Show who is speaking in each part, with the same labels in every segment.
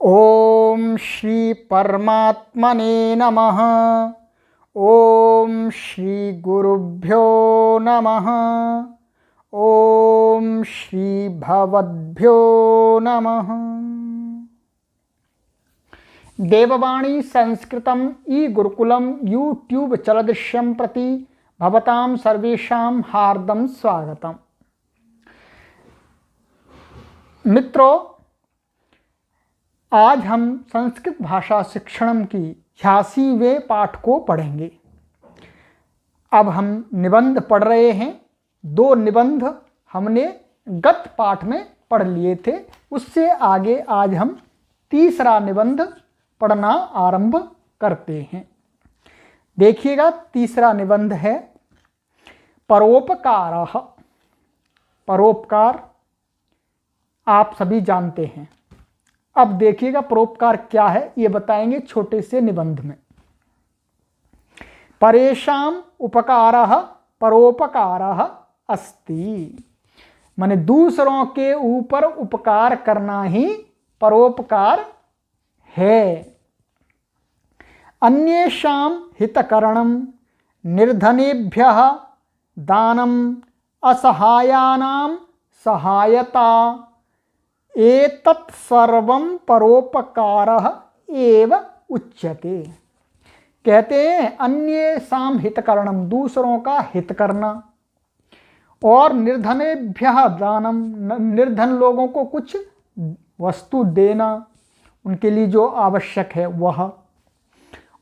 Speaker 1: ओम श्री परमात्मने नमः। ओम श्री गुरुभ्यो नमः। ओम श्री भवद्भ्यो नमः। देववाणी संस्कृतम ई गुरुकुलम यूट्यूब चलदृश्यम प्रति भवतां सर्वेषां हार्दं स्वागतम। मित्रों, आज हम संस्कृत भाषा शिक्षणम की 86वें पाठ को पढ़ेंगे। अब हम निबंध पढ़ रहे हैं। 2 निबंध हमने गत पाठ में पढ़ लिए थे। उससे आगे आज हम तीसरा निबंध पढ़ना आरंभ करते हैं। देखिएगा, तीसरा निबंध है परोपकारः। परोपकार आप सभी जानते हैं। अब देखिएगा परोपकार क्या है, ये बताएंगे छोटे से निबंध में। परेषां उपकारः परोपकारः अस्ति। माने दूसरों के ऊपर उपकार करना ही परोपकार है। अन्येषां हितकरणं निर्धनेभ्यः दानम् असहायानां सहायता एतत् सर्वं परोपकारः एव उच्यते। कहते हैं अन्येषां हितकरणम, दूसरों का हित करना, और निर्धनेभ्यः दानम, निर्धन लोगों को कुछ वस्तु देना, उनके लिए जो आवश्यक है वह,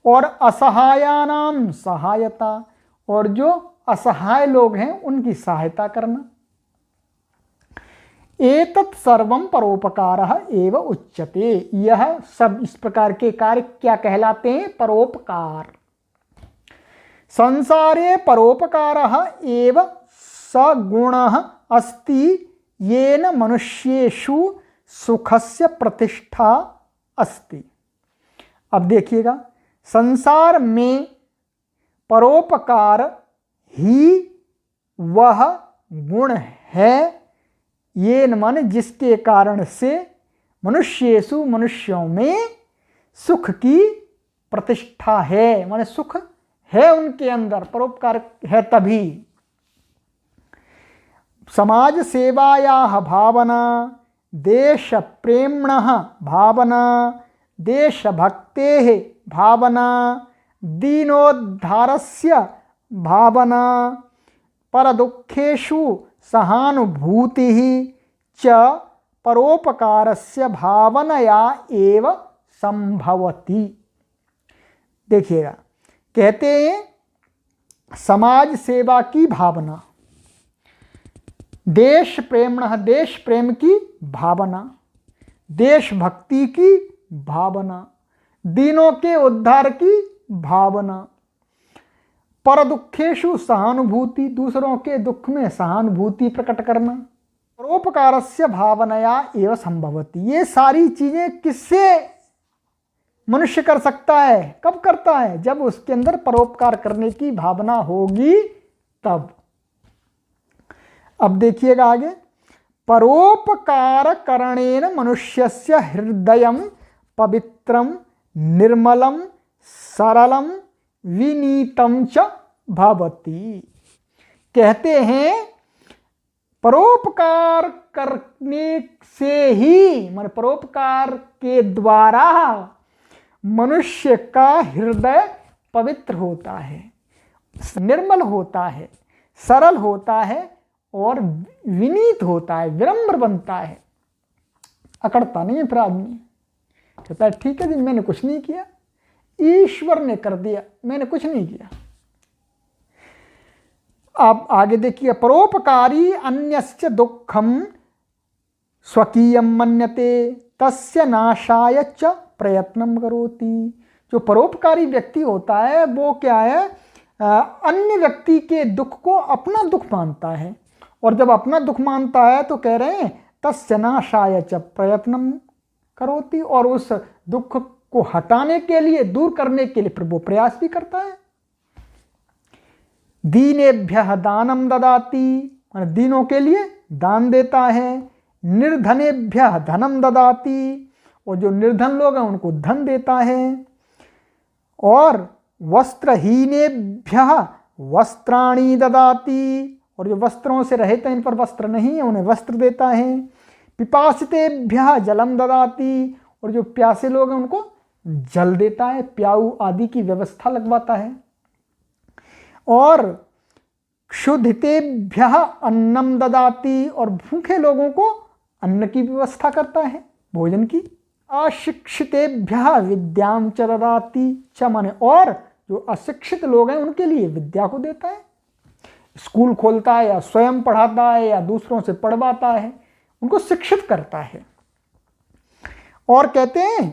Speaker 1: और असहायानां सहायता, और जो असहाय लोग हैं उनकी सहायता करना। एतत् सर्वं परोपकारः एव उच्यते। यह सब इस प्रकार के कार्य क्या कहलाते हैं? परोपकार। संसारे परोपकारः एव सगुणः अस्ति येन मनुष्येषु सुखस्य प्रतिष्ठा अस्ति। अब देखिएगा, संसार में परोपकार ही वह गुण है, ये मन जिसके कारण से मनुष्येषु, मनुष्यों में सुख की प्रतिष्ठा है। माने सुख है उनके अंदर, परोपकार है तभी। समाज सेवायाः भावना, देश प्रेम्णः भावना, देशभक्तेः भावना, दीनोद्धारस्य भावना, परदुःखेषु सहानुभूतिः च परोपकारस्य भावनया एव संभवति। देखिएगा, कहते हैं समाज सेवा की भावना, देश प्रेम्णः, देश प्रेम की भावना, देशभक्ति की भावना, दीनों के उद्धार की भावना, परदुःखेषु सहानुभूति, दूसरों के दुख में सहानुभूति प्रकट करना, परोपकारस्य भावनया एव संभवति। ये सारी चीजें किससे मनुष्य कर सकता है? कब करता है? जब उसके अंदर परोपकार करने की भावना होगी तब। अब देखिएगा आगे, परोपकार करणेन मनुष्यस्य हृदयं पवित्रं निर्मलं सरलं विनीतम च भवति। कहते हैं परोपकार करने से ही, मान परोपकार के द्वारा मनुष्य का हृदय पवित्र होता है, निर्मल होता है, सरल होता है और विनीत होता है, विनम्र बनता है। अकड़ता नहीं है फिर आदमी, कहता है ठीक है जी, मैंने कुछ नहीं किया, ईश्वर ने कर दिया, मैंने कुछ नहीं किया। अब आगे देखिए, परोपकारी अन्यस्य दुःखम स्वकीयं मन्यते तस्य नाशाय च प्रयत्नं करोति। जो परोपकारी व्यक्ति होता है वो क्या है? अन्य व्यक्ति के दुख को अपना दुख मानता है, और जब अपना दुख मानता है तो कह रहे हैं तस्य नाशाय च प्रयत्नं करोति, और उस दुख को हटाने के लिए, दूर करने के लिए फिर वो प्रयास भी करता है। दीनेभ्यः दानम ददाति, दीनों के लिए दान देता है। निर्धनेभ्यः धनम ददाति, और जो निर्धन लोग हैं उनको धन देता है। और वस्त्रहीनेभ्यः वस्त्राणि ददाति, और जो वस्त्रों से रहित हैं, इन पर वस्त्र नहीं है, उन्हें वस्त्र देता है। पिपासितेभ्यः जलम ददाति, और जो प्यासे लोग हैं उनको जल देता है, प्याऊ आदि की व्यवस्था लगवाता है। और क्षुधितेभ्यः अन्नम ददाति, और भूखे लोगों को अन्न की व्यवस्था करता है, भोजन की। अशिक्षितेभ्यः विद्याम च ददाति च, माने और जो अशिक्षित लोग हैं उनके लिए विद्या को देता है, स्कूल खोलता है या स्वयं पढ़ाता है या दूसरों से पढ़वाता है, उनको शिक्षित करता है। और कहते हैं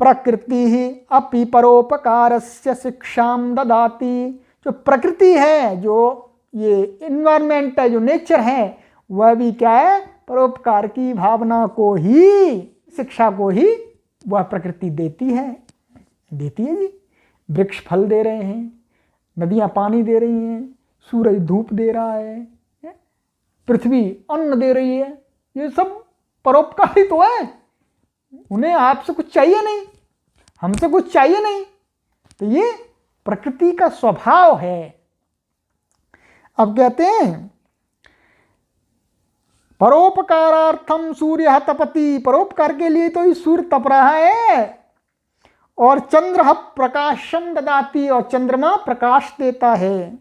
Speaker 1: प्रकृति ही अपि परोपकारस्य शिक्षाम ददाति, जो प्रकृति है, जो ये इन्वायरमेंट है, जो नेचर है, वह भी क्या है, परोपकार की भावना को ही, शिक्षा को ही वह प्रकृति देती है जी। वृक्ष फल दे रहे हैं, नदियां पानी दे रही हैं, सूरज धूप दे रहा है, पृथ्वी अन्न दे रही है, ये सब परोपकारी तो है। उन्हें आपसे कुछ चाहिए नहीं, हमसे कुछ चाहिए नहीं, तो ये प्रकृति का स्वभाव है। अब कहते हैं परोपकारार्थम सूर्य तपति, परोपकार के लिए तो ये सूर्य तप रहा है। और चंद्र प्रकाशम ददाति, और चंद्रमा प्रकाश देता है।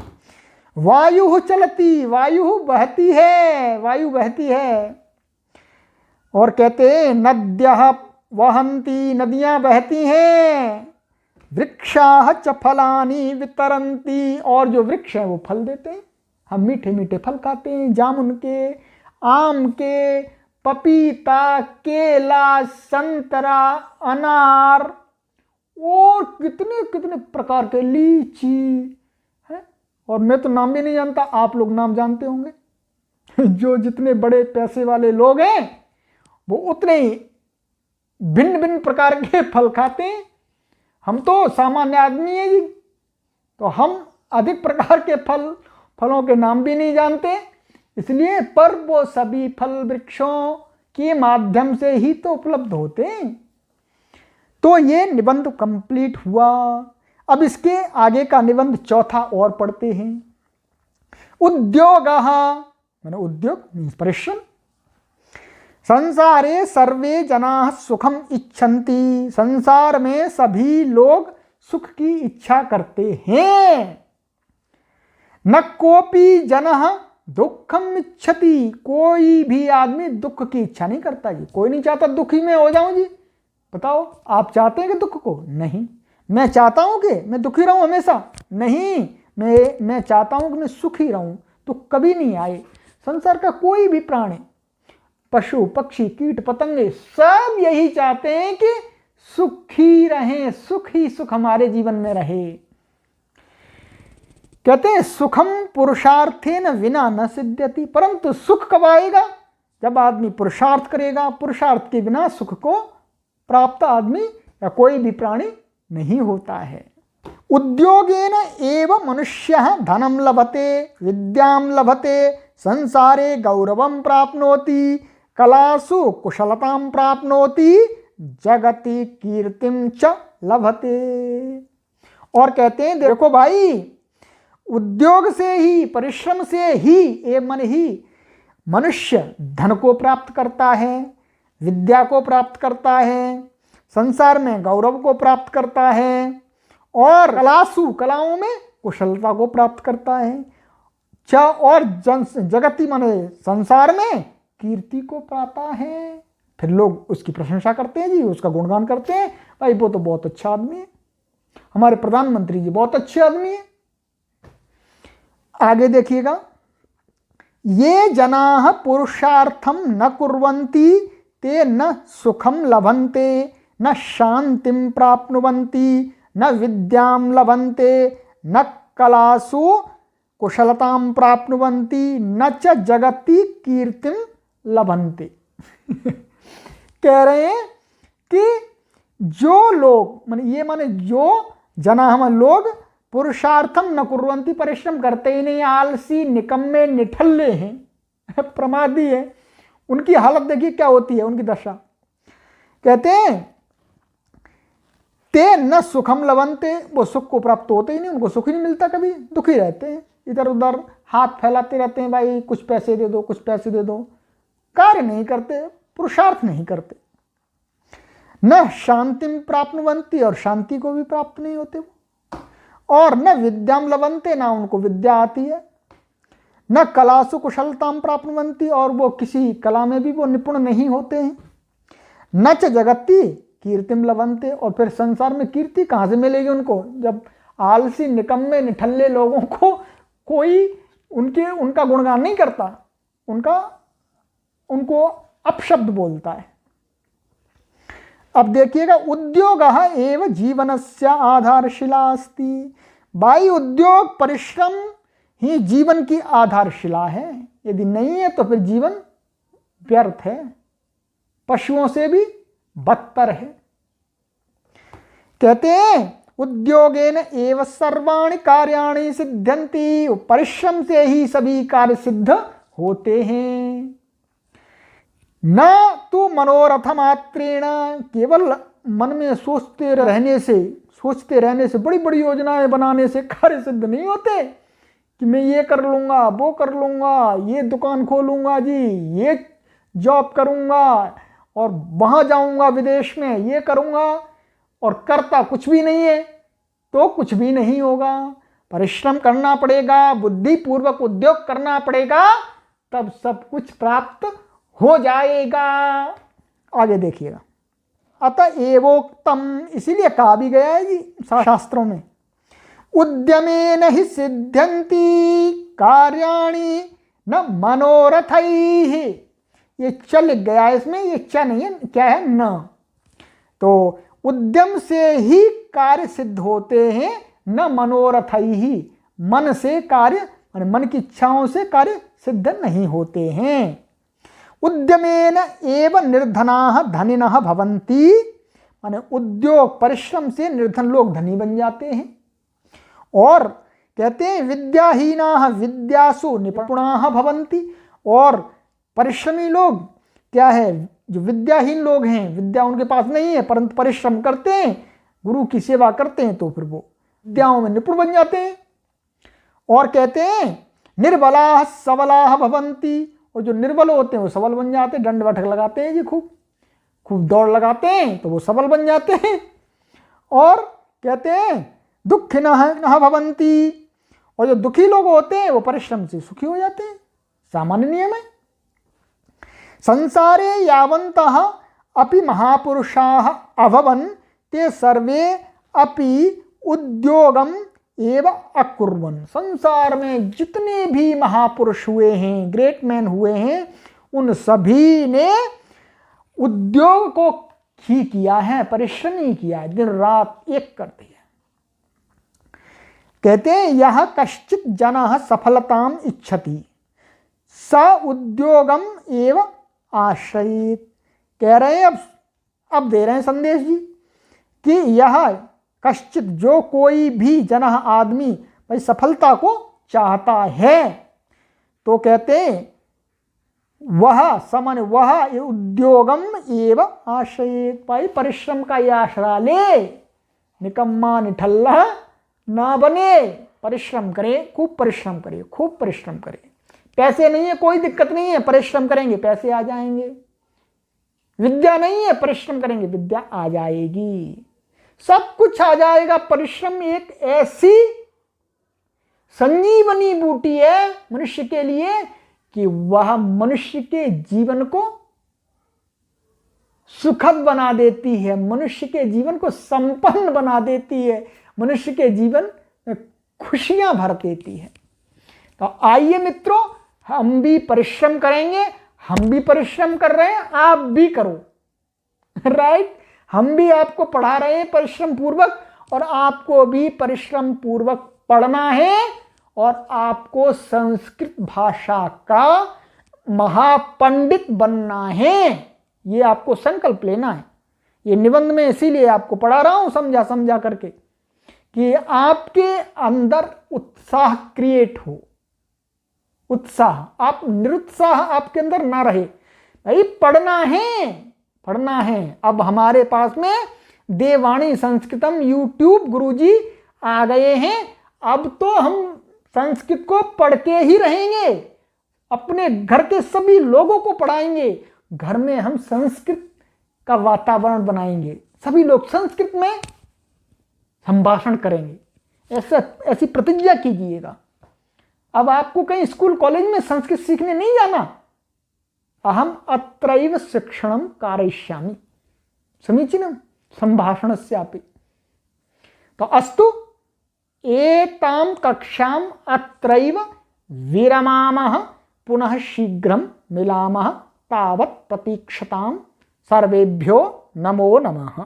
Speaker 1: वायु चलती, वायु बहती है, वायु बहती है। और कहते हैं नद्यः वहन्ति, नदियां बहती हैं। वृक्षाः च फलानि वितरन्ति, और जो वृक्ष हैं वो फल देते हैं, हम मीठे मीठे फल खाते हैं, जामुन के, आम के, पपीता, केला, संतरा, अनार, और कितने कितने प्रकार के, लीची है। और मैं तो नाम भी नहीं जानता, आप लोग नाम जानते होंगे। जो जितने बड़े पैसे वाले लोग हैं वो उतने ही भिन्न भिन्न प्रकार के फल खाते हैं। हम तो सामान्य आदमी हैं जी, तो हम अधिक प्रकार के फलों के नाम भी नहीं जानते। इसलिए पर वो सभी फल वृक्षों के माध्यम से ही तो उपलब्ध होते हैं। तो ये निबंध कंप्लीट हुआ। अब इसके आगे का निबंध चौथा और पढ़ते हैं। उद्योगः, माने उद्योग मीन्स परिश्रम। संसारे सर्वे जनाः सुखम इच्छन्ति, संसार में सभी लोग सुख की इच्छा करते हैं। न कोपी जनः दुखम इच्छति, कोई भी आदमी दुख की इच्छा नहीं करता जी। कोई नहीं चाहता दुखी मैं हो जाऊं जी। बताओ, आप चाहते हैं कि दुख को? नहीं। मैं चाहता हूं कि मैं दुखी रहूं हमेशा? नहीं। मैं चाहता हूं कि मैं सुखी रहूं, तो कभी नहीं आए। संसार का कोई भी प्राणी, पशु पक्षी कीट पतंगे, सब यही चाहते हैं कि सुखी रहें, सुख ही सुख हमारे जीवन में रहे। कहते हैं सुखम पुरुषार्थेन विना न सिद्ध्यति, परंतु सुख कब आएगा? जब आदमी पुरुषार्थ करेगा। पुरुषार्थ के बिना सुख को प्राप्त आदमी या कोई भी प्राणी नहीं होता है। उद्योगेन एव मनुष्यः धनं लभते, विद्यां लभते, संसारे गौरवं प्राप्नोति, कलासु कुशलतां प्राप्नोति, जगति कीर्तिं च लभते। और कहते हैं देखो भाई, उद्योग से ही, परिश्रम से ही, ये मन ही मनुष्य धन को प्राप्त करता है, विद्या को प्राप्त करता है, संसार में गौरव को प्राप्त करता है, और कलासु, कलाओं में कुशलता को प्राप्त करता है, और जगति माने संसार में कीर्ति को पाता है। फिर लोग उसकी प्रशंसा करते हैं जी, उसका गुणगान करते हैं, भाई वो तो बहुत अच्छा आदमी है, हमारे प्रधानमंत्री जी बहुत अच्छे आदमी है। आगे देखिएगा, ये जनाः पुरुषार्थम न कुर्वन्ति ते न सुखम लभन्ते, न शांतिं प्राप्नुवन्ति, न विद्यां लभन्ते, न कलासु कुशलतां प्राप्नुवन्ति, न च जगति कीर्तिं लभन्ते। कह रहे हैं कि जो लोग, माने जो जना, हम लोग पुरुषार्थम न कुर्वन्ति, परिश्रम करते ही नहीं, आलसी निकम्मे निठल्ले हैं, प्रमादी हैं, उनकी हालत देखिए क्या होती है, उनकी दशा। कहते हैं ते न सुखम लवंते, वो सुख को प्राप्त होते ही नहीं, उनको सुख ही नहीं मिलता, कभी दुखी रहते हैं, इधर उधर हाथ फैलाते रहते हैं, भाई कुछ पैसे दे दो, कुछ पैसे दे दो, कार्य नहीं करते, पुरुषार्थ नहीं करते। न शांतिम प्राप्नुवंती, और शांति को भी प्राप्त नहीं होते वो, और न विद्याम लवंते, ना उनको विद्या आती है, न कलासु कुशलताम प्राप्नुवंती, और वो किसी कला में भी वो निपुण नहीं होते हैं, न च जगती कीर्तिम लवंते, और फिर संसार में कीर्ति कहाँ से मिलेगी उनको, जब आलसी निकम्मे निठल्ले लोगों को कोई उनका गुणगान नहीं करता, उनको अपशब्द बोलता है। अब देखिएगा, उद्योग एव जीवनस्य आधारशिला अस्ति, भाई उद्योग परिश्रम ही जीवन की आधारशिला है, यदि नहीं है तो फिर जीवन व्यर्थ है, पशुओं से भी बदतर है। कहते हैं उद्योगेन एव सर्वाणि कार्याणि सिद्ध्यन्ति, परिश्रम से ही सभी कार्य सिद्ध होते हैं। न तो मनोरथ मात्रेण, केवल मन में सोचते रहने से, बड़ी बड़ी योजनाएं बनाने से कार्य सिद्ध नहीं होते कि मैं ये कर लूँगा, वो कर लूँगा, ये दुकान खोलूँगा जी, ये जॉब करूँगा और वहाँ जाऊँगा विदेश में, ये करूँगा, और करता कुछ भी नहीं है तो कुछ भी नहीं होगा। परिश्रम करना पड़ेगा, बुद्धिपूर्वक उद्योग करना पड़ेगा, तब सब कुछ प्राप्त हो जाएगा। आगे देखिएगा, अतः एवोक्तम, इसीलिए कहा भी गया है जी शास्त्रों में, उद्यमेन ही सिद्ध्यन्ति कार्याणि न मनोरथैः, ये च लिख गया है इसमें, ये च नहीं है, क्या है न, तो उद्यम से ही कार्य सिद्ध होते हैं, न मनोरथैः, मन से कार्य, मन की इच्छाओं से कार्य सिद्ध नहीं होते हैं। उद्यमेन एव निर्धनाः धनिनः भवन्ति, माने उद्योग परिश्रम से निर्धन लोग धनी बन जाते हैं। और कहते हैं विद्याहीनाः विद्यासु निपुणाः भवन्ति, और परिश्रमी लोग क्या है, जो विद्याहीन लोग हैं, विद्या उनके पास नहीं है परंतु परिश्रम करते हैं, गुरु की सेवा करते हैं, तो फिर वो विद्याओं में निपुण बन जाते हैं। और कहते हैं निर्बलाः सबलाः भवन्ति, और जो निर्बल होते हैं वो सबल बन जाते हैं, दंड बैठक लगाते हैं जी, खूब दौड़ लगाते हैं तो वो सबल बन जाते हैं। और कहते हैं दुःखिनः भवन्ति, और जो दुखी लोग होते हैं वो परिश्रम से सुखी हो जाते हैं, सामान्य नियम है। संसारे यावन्तः अपि महापुरुषाः अभवन् ते सर्वे अपि उद्योगम एव अकुर्वन्, संसार में जितने भी महापुरुष हुए हैं, ग्रेट मैन हुए हैं, उन सभी ने उद्योग को ही किया है, परिश्रम ही किया है, दिन रात एक कर दिया। कहते हैं यह कश्चित् जनः सफलताम इच्छति स उद्योगम एव आश्रयेत्, कह रहे हैं अब दे रहे हैं संदेश जी कि यह कश्चित, जो कोई भी जनः आदमी भाई सफलता को चाहता है, तो कहते हैं वह उद्योगम एव आश्रयेत्, भाई परिश्रम का यह आश्रय ले, निकम्मा निठल्ला ना बने, परिश्रम करें, खूब परिश्रम करें, खूब परिश्रम करें। पैसे नहीं है कोई दिक्कत नहीं है, परिश्रम करेंगे पैसे आ जाएंगे। विद्या नहीं है, परिश्रम करेंगे विद्या आ जाएगी, सब कुछ आ जाएगा। परिश्रम एक ऐसी संजीवनी बूटी है मनुष्य के लिए कि वह मनुष्य के जीवन को सुखद बना देती है, मनुष्य के जीवन को संपन्न बना देती है, मनुष्य के जीवन में खुशियां भर देती है। तो आइए मित्रों, हम भी परिश्रम करेंगे, हम भी परिश्रम कर रहे हैं, आप भी करो, राइट। हम भी आपको पढ़ा रहे हैं परिश्रम पूर्वक, और आपको भी परिश्रम पूर्वक पढ़ना है, और आपको संस्कृत भाषा का महापंडित बनना है, ये आपको संकल्प लेना है। ये निबंध में इसीलिए आपको पढ़ा रहा हूं समझा समझा करके, कि आपके अंदर उत्साह क्रिएट हो, उत्साह, आप निरुत्साह आपके अंदर ना रहे। भाई पढ़ना है, पढ़ना है। अब हमारे पास में देववाणी संस्कृतम यूट्यूब गुरुजी आ गए हैं। अब तो हम संस्कृत को पढ़ के ही रहेंगे, अपने घर के सभी लोगों को पढ़ाएंगे। घर में हम संस्कृत का वातावरण बनाएंगे, सभी लोग संस्कृत में संभाषण करेंगे। ऐसी प्रतिज्ञा कीजिएगा। अब आपको कहीं स्कूल कॉलेज में संस्कृत सीखने नहीं जाना। अहम अत्रैव शिक्षणम कारयिष्यामि, समीचीनम संभाषणस्यापि। तो अस्तु एतां कक्षाम अत्रैव विरमामः, पुनः शीघ्रं मिलामः। तावत् प्रतीक्षतां। सर्वेभ्यो नमो नमः।